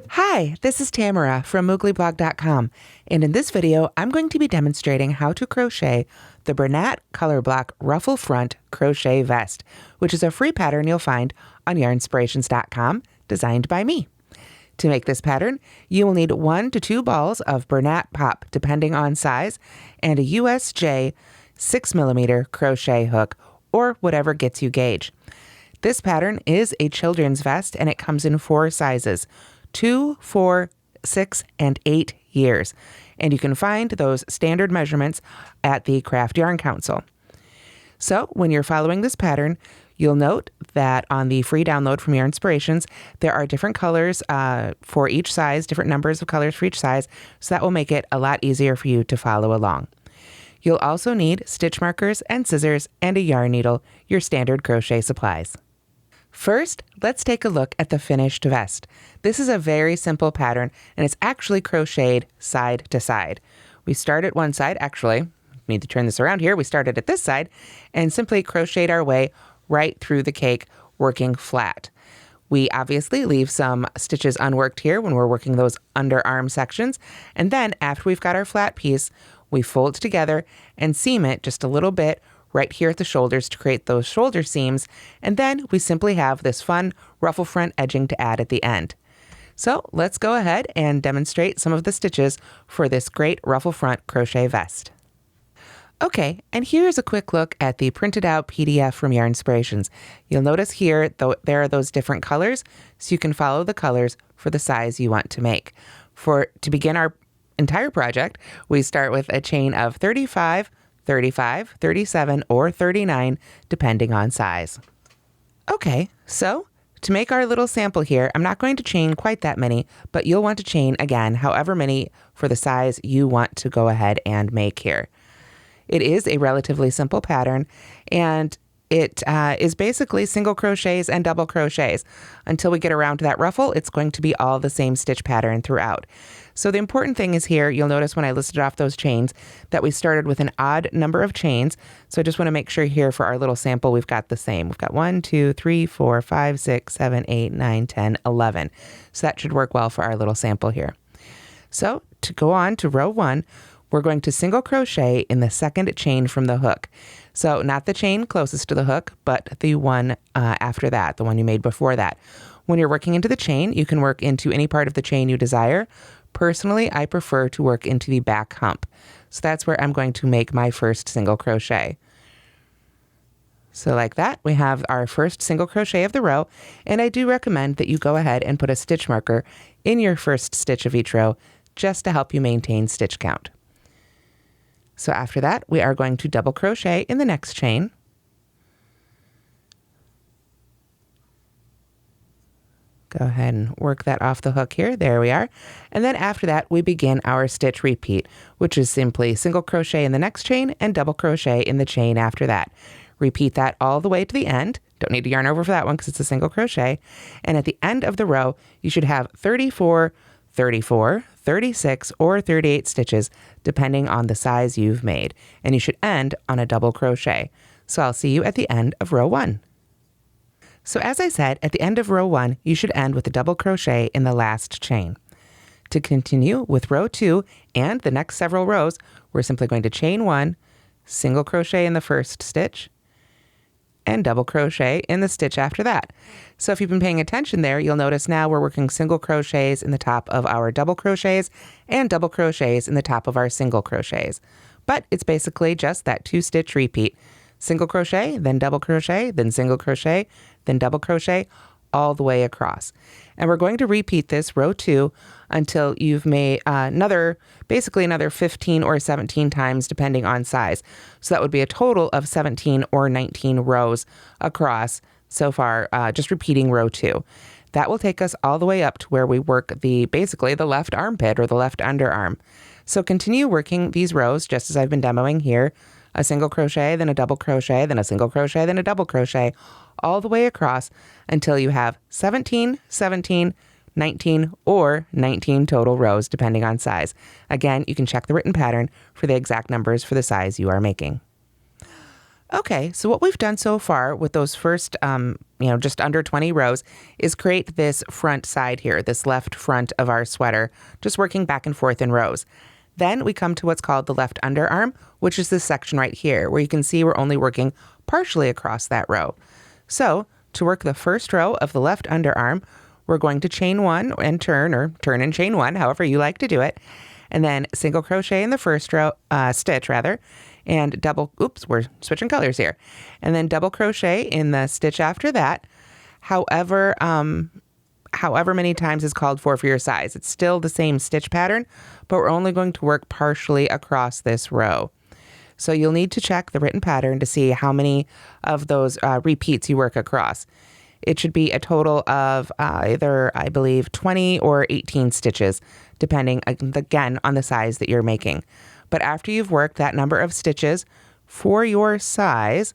Hi, this is Tamara from Mooglyblog.com, and in this video, I'm going to be demonstrating how to crochet the Bernat Colorblock Ruffle Front Crochet Vest, which is a free pattern you'll find on yarnspirations.com, designed by me. To make this pattern, you will need 1 to 2 balls of Bernat pop, depending on size, and a USJ 6mm crochet hook, or whatever gets you gauge. This pattern is a children's vest, and it comes in 4 sizes: 2, 4, 6, and 8 years. And you can find those standard measurements at the Craft Yarn Council. So when you're following this pattern, you'll note that on the free download from Yarnspirations, there are different colors for each size, different numbers of colors for each size, so that will make it a lot easier for you to follow along. You'll also need stitch markers and scissors and a yarn needle, your standard crochet supplies. First, let's take a look at the finished vest. This is a very simple pattern, and it's actually crocheted side to side. We start at one side, actually, need to turn this around here. We started at this side and simply crocheted our way right through the cake, working flat. We obviously leave some stitches unworked here when we're working those underarm sections. And then after we've got our flat piece, we fold it together and seam it just a little bit right here at the shoulders to create those shoulder seams. And then we simply have this fun ruffle front edging to add at the end. So let's go ahead and demonstrate some of the stitches for this great ruffle front crochet vest. Okay, and here's a quick look at the printed out PDF from Yarnspirations. You'll notice here, though, there are those different colors, so you can follow the colors for the size you want to make. To begin our entire project, we start with a chain of 35, 35, 37, or 39, depending on size. Okay, so to make our little sample here, I'm not going to chain quite that many, but you'll want to chain, again, however many for the size you want to go ahead and make here. It is a relatively simple pattern, and it is basically single crochets and double crochets. Until we get around to that ruffle, it's going to be all the same stitch pattern throughout. So the important thing is here, you'll notice when I listed off those chains that we started with an odd number of chains. So I just want to make sure here for our little sample, we've got the same. We've got 1, 2, 3, 4, 5, 6, 7, 8, 9, 10, 11. So that should work well for our little sample here. So to go on to row 1, we're going to single crochet in the second chain from the hook. So not the chain closest to the hook, but the one after that, the one you made before that. When you're working into the chain, you can work into any part of the chain you desire. Personally, I prefer to work into the back hump. So that's where I'm going to make my first single crochet. So like that, we have our first single crochet of the row, and I do recommend that you go ahead and put a stitch marker in your first stitch of each row just to help you maintain stitch count. So after that, we are going to double crochet in the next chain. Go ahead and work that off the hook here. There we are. And then after that, we begin our stitch repeat, which is simply single crochet in the next chain and double crochet in the chain after that. Repeat that all the way to the end. Don't need to yarn over for that one because it's a single crochet. And at the end of the row, you should have 34, 34, 36, or 38 stitches, depending on the size you've made. And you should end on a double crochet. So I'll see you at the end of row 1. So as I said, at the end of row 1, you should end with a double crochet in the last chain. To continue with row 2 and the next several rows, we're simply going to chain 1, single crochet in the first stitch, and double crochet in the stitch after that. So if you've been paying attention there, you'll notice now we're working single crochets in the top of our double crochets and double crochets in the top of our single crochets. But it's basically just that 2-stitch repeat. Single crochet, then double crochet, then single crochet, then double crochet, all the way across. And we're going to repeat this row 2 until you've made basically another 15 or 17 times depending on size. So that would be a total of 17 or 19 rows across so far, just repeating row 2. That will take us all the way up to where we work basically the left armpit or the left underarm. So continue working these rows just as I've been demoing here. A single crochet, then a double crochet, then a single crochet, then a double crochet, all the way across until you have 17, 17, 19, or 19 total rows, depending on size. Again, you can check the written pattern for the exact numbers for the size you are making. Okay, so what we've done so far with those first, just under 20 rows is create this front side here, this left front of our sweater, just working back and forth in rows. Then we come to what's called the left underarm, which is this section right here, where you can see we're only working partially across that row. So to work the first row of the left underarm, we're going to chain one and turn, or turn and chain one, however you like to do it, and then single crochet in the first row, stitch rather, and we're switching colors here, and then double crochet in the stitch after that, however many times is called for your size. It's still the same stitch pattern, but we're only going to work partially across this row. So you'll need to check the written pattern to see how many of those repeats you work across. It should be a total of either, I believe, 20 or 18 stitches, depending, again, on the size that you're making. But after you've worked that number of stitches for your size,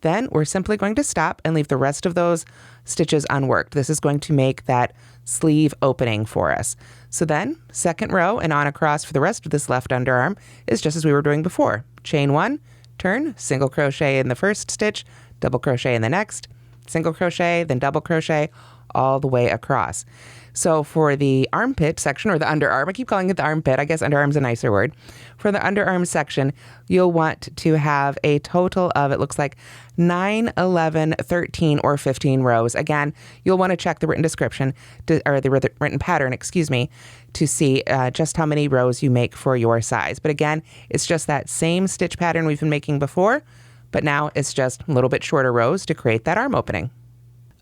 then we're simply going to stop and leave the rest of those stitches unworked. This is going to make that sleeve opening for us. So then, second row and on across for the rest of this left underarm is just as we were doing before. Chain one, turn, single crochet in the first stitch, double crochet in the next, single crochet, then double crochet all the way across. So for the armpit section, or the underarm, I keep calling it the armpit, I guess underarm's a nicer word. For the underarm section, you'll want to have a total of, it looks like 9, 11, 13, or 15 rows. Again, you'll want to check the written description, or the written pattern, to see just how many rows you make for your size. But again, it's just that same stitch pattern we've been making before, but now it's just a little bit shorter rows to create that arm opening.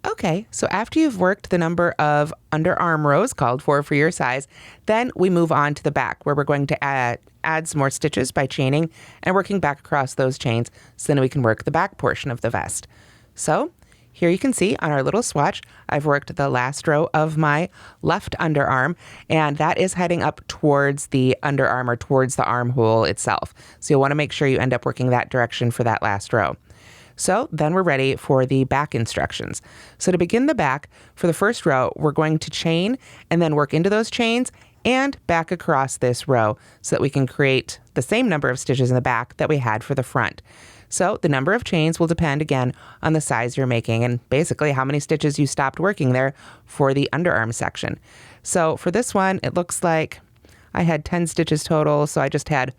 Okay, so after you've worked the number of underarm rows called for your size, then we move on to the back, where we're going to add some more stitches by chaining and working back across those chains, so then we can work the back portion of the vest. So here you can see on our little swatch, I've worked the last row of my left underarm, and that is heading up towards the underarm, or towards the armhole itself. So you'll want to make sure you end up working that direction for that last row. So then we're ready for the back instructions. So to begin the back, for the first row, we're going to chain and then work into those chains and back across this row so that we can create the same number of stitches in the back that we had for the front. So the number of chains will depend again on the size you're making and basically how many stitches you stopped working there for the underarm section. So for this one, it looks like I had 10 stitches total, so I just had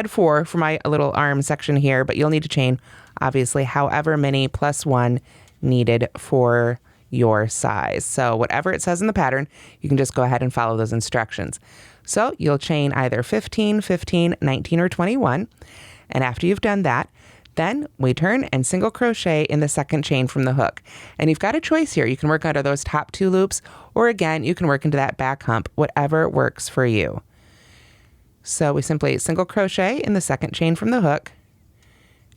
4 for my little arm section here, but you'll need to chain obviously however many plus 1 needed for your size. So whatever it says in the pattern, you can just go ahead and follow those instructions. So you'll chain either 15, 15, 19, or 21. And after you've done that, then we turn and single crochet in the second chain from the hook. And you've got a choice here. You can work under those top 2 loops, or again, you can work into that back hump, whatever works for you. So we simply single crochet in the second chain from the hook,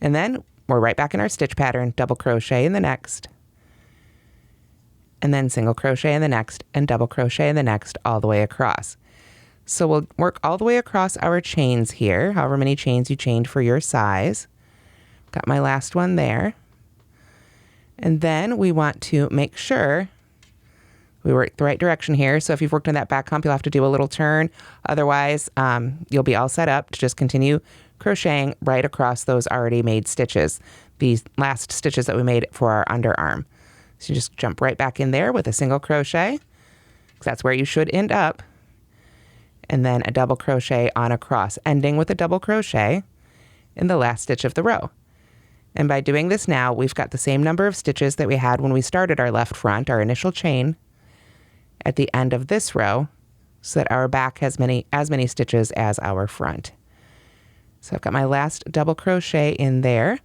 and then we're right back in our stitch pattern, double crochet in the next, and then single crochet in the next, and double crochet in the next, all the way across. So we'll work all the way across our chains here, however many chains you chained for your size. Got my last one there. And then we want to make sure we work the right direction here. So if you've worked on that back hump, you'll have to do a little turn. Otherwise, you'll be all set up to just continue crocheting right across those already made stitches, these last stitches that we made for our underarm. So you just jump right back in there with a single crochet, because that's where you should end up, and then a double crochet on across, ending with a double crochet in the last stitch of the row. And by doing this now, we've got the same number of stitches that we had when we started our left front, our initial chain, at the end of this row, so that our back has as many stitches as our front. So I've got my last double crochet in there.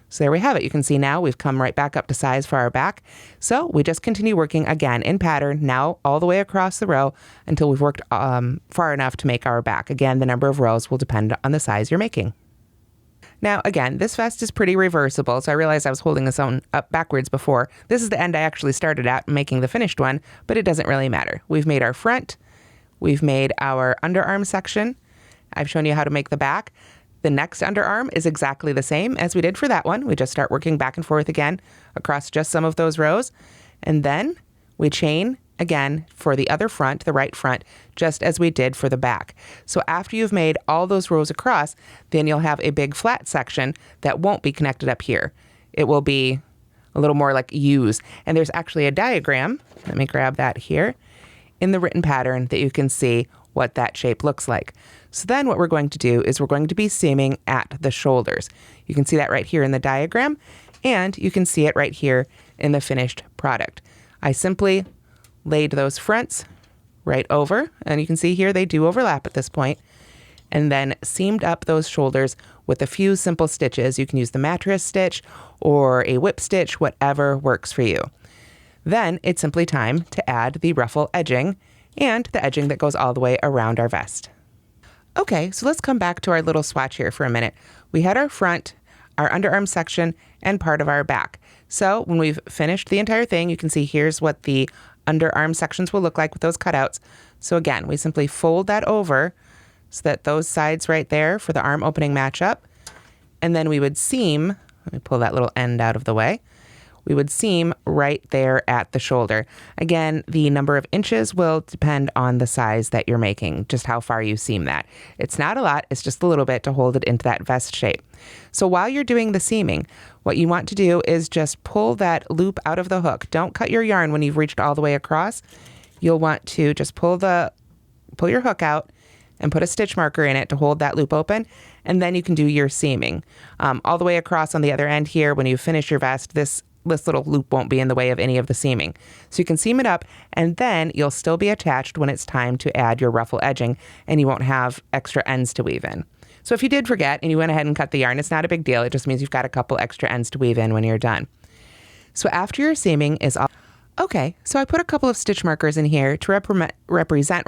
So there we have it. You can see now we've come right back up to size for our back. So we just continue working again in pattern, now all the way across the row until we've worked far enough to make our back. Again, the number of rows will depend on the size you're making. Now, again, this vest is pretty reversible, so I realized I was holding this on up backwards before. This is the end I actually started at, making the finished one, but it doesn't really matter. We've made our front, we've made our underarm section, I've shown you how to make the back. The next underarm is exactly the same as we did for that one. We just start working back and forth again across just some of those rows, and then we chain again for the other front, the right front, just as we did for the back. So after you've made all those rows across, then you'll have a big flat section that won't be connected up here. It will be a little more like U's. And there's actually a diagram, let me grab that here, in the written pattern that you can see what that shape looks like. So then what we're going to do is we're going to be seaming at the shoulders. You can see that right here in the diagram, and you can see it right here in the finished product. I simply laid those fronts right over, and you can see here they do overlap at this point, and then seamed up those shoulders with a few simple stitches. You can use the mattress stitch or a whip stitch, whatever works for you. Then it's simply time to add the ruffle edging and the edging that goes all the way around our vest. Okay, so let's come back to our little swatch here for a minute. We had our front, our underarm section, and part of our back. So when we've finished the entire thing, you can see here's what the underarm sections will look like with those cutouts. So again, we simply fold that over so that those sides right there for the arm opening match up. And then we would seam, let me pull that little end out of the way. We would seam right there at the shoulder. Again, the number of inches will depend on the size that you're making, just how far you seam that. It's not a lot, it's just a little bit to hold it into that vest shape. So while you're doing the seaming, what you want to do is just pull that loop out of the hook. Don't cut your yarn when you've reached all the way across. You'll want to just pull your hook out and put a stitch marker in it to hold that loop open, and then you can do your seaming. All the way across on the other end here, when you finish your vest, this little loop won't be in the way of any of the seaming. So you can seam it up, and then you'll still be attached when it's time to add your ruffle edging, and you won't have extra ends to weave in. So if you did forget and you went ahead and cut the yarn, it's not a big deal. It just means you've got a couple extra ends to weave in when you're done. So after your seaming is all... Okay, so I put a couple of stitch markers in here to represent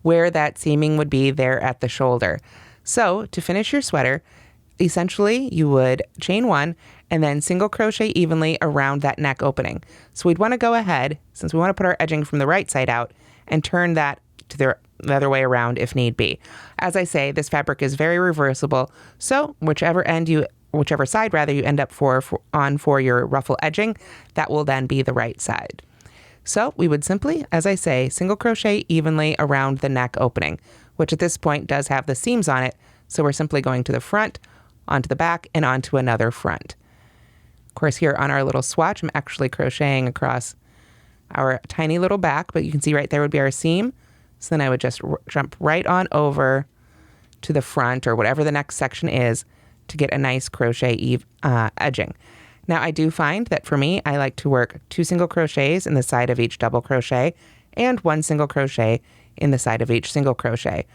where that seaming would be there at the shoulder. So to finish your sweater, essentially you would chain one and then single crochet evenly around that neck opening. So we'd want to go ahead, since we want to put our edging from the right side out, and turn that to the other way around if need be. As I say, this fabric is very reversible, so whichever side you end up for your ruffle edging, that will then be the right side. So we would simply, as I say, single crochet evenly around the neck opening, which at this point does have the seams on it. So we're simply going to the front, onto the back, and onto another front. Of course, here on our little swatch, I'm actually crocheting across our tiny little back, but you can see right there would be our seam. So then I would just jump right on over to the front or whatever the next section is to get a nice crochet edging. Now I do find that for me, I like to work 2 single crochets in the side of each double crochet and 1 single crochet in the side of each single crochet.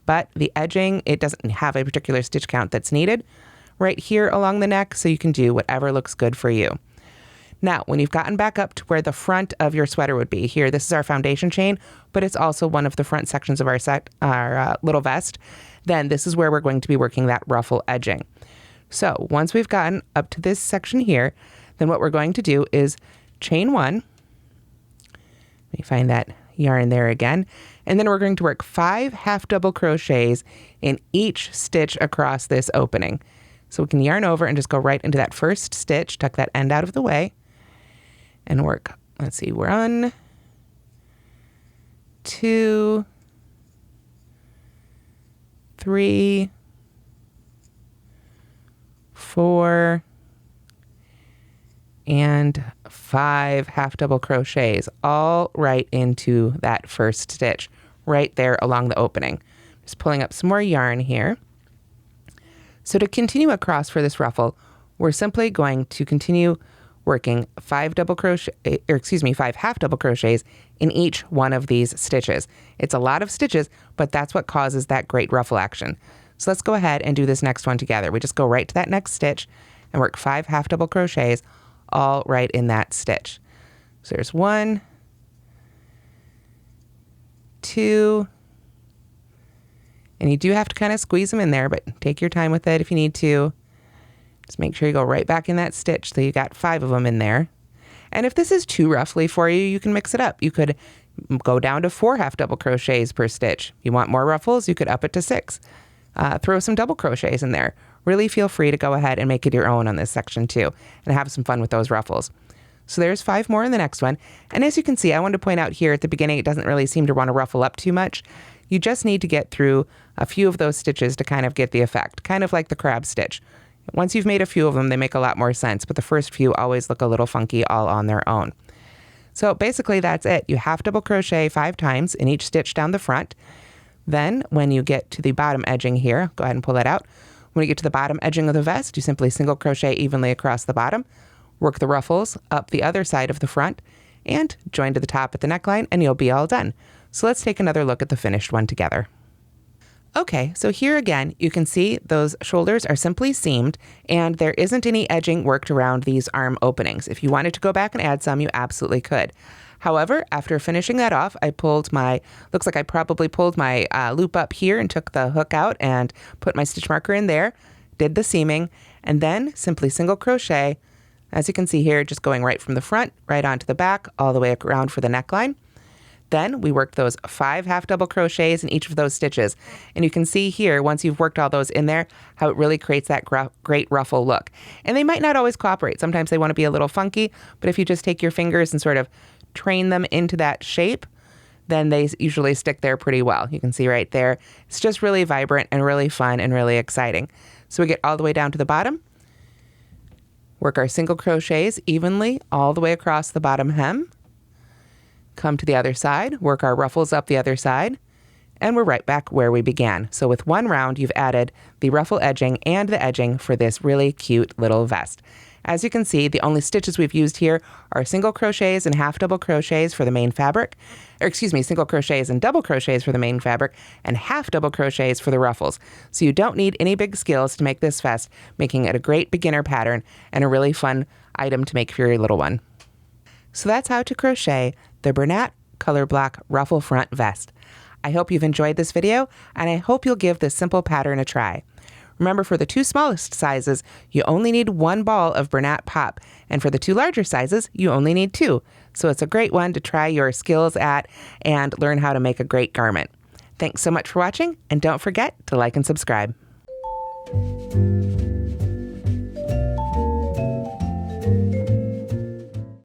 But the edging, it doesn't have a particular stitch count that's needed right here along the neck, so you can do whatever looks good for you. Now, when you've gotten back up to where the front of your sweater would be, here, this is our foundation chain, but it's also one of the front sections of our little vest, then this is where we're going to be working that ruffle edging. So once we've gotten up to this section here, then what we're going to do is chain 1. Let me find that yarn there again. And then we're going to work 5 half double crochets in each stitch across this opening. So we can yarn over and just go right into that first stitch, tuck that end out of the way, and work. Let's see, 1, 2, 3, 4, and 5 half double crochets, all right into that first stitch, right there along the opening. Just pulling up some more yarn here. So to continue across for this ruffle, we're simply going to continue working 5 half double crochets in each one of these stitches. It's a lot of stitches, but that's what causes that great ruffle action. So let's go ahead and do this next one together. We just go right to that next stitch and work 5 half double crochets all right in that stitch. So there's 1, 2, and you do have to kind of squeeze them in there, but take your time with it if you need to. Just make sure you go right back in that stitch so you got 5 of them in there. And if this is too roughly for you, you can mix it up. You could go down to 4 half double crochets per stitch. If you want more ruffles, you could up it to 6. Throw some double crochets in there. Really feel free to go ahead and make it your own on this section too, and have some fun with those ruffles. So there's 5 more in the next one. And as you can see, I wanted to point out here at the beginning, it doesn't really seem to want to ruffle up too much. You just need to get through a few of those stitches to kind of get the effect, kind of like the crab stitch. Once you've made a few of them, they make a lot more sense, but the first few always look a little funky all on their own. So basically that's it. You half double crochet 5 times in each stitch down the front. Then when you get to the bottom edging here, go ahead and pull that out. When you get to the bottom edging of the vest, you simply single crochet evenly across the bottom, work the ruffles up the other side of the front, and join to the top at the neckline, and you'll be all done. So let's take another look at the finished one together. Okay, so here again, you can see those shoulders are simply seamed, and there isn't any edging worked around these arm openings. If you wanted to go back and add some, you absolutely could. However, after finishing that off, looks like I probably pulled my loop up here and took the hook out and put my stitch marker in there, did the seaming, and then simply single crochet, as you can see here, just going right from the front, right onto the back, all the way around for the neckline. Then we worked those 5 half double crochets in each of those stitches. And you can see here, once you've worked all those in there, how it really creates that great ruffle look. And they might not always cooperate. Sometimes they want to be a little funky, but if you just take your fingers and sort of train them into that shape, then they usually stick there pretty well. You can see right there. It's just really vibrant and really fun and really exciting. So we get all the way down to the bottom, work our single crochets evenly all the way across the bottom hem, come to the other side, work our ruffles up the other side, and we're right back where we began. So with one round, you've added the ruffle edging and the edging for this really cute little vest. As you can see, the only stitches we've used here are single crochets and half double crochets for the main fabric, single crochets and double crochets for the main fabric, and half double crochets for the ruffles. So you don't need any big skills to make this vest, making it a great beginner pattern and a really fun item to make for your little one. So that's how to crochet the Bernat Colorblock Ruffle Front Vest. I hope you've enjoyed this video, and I hope you'll give this simple pattern a try. Remember, for the 2 smallest sizes, you only need 1 ball of Bernat Pop, and for the 2 larger sizes, you only need 2. So it's a great one to try your skills at and learn how to make a great garment. Thanks so much for watching, and don't forget to like and subscribe.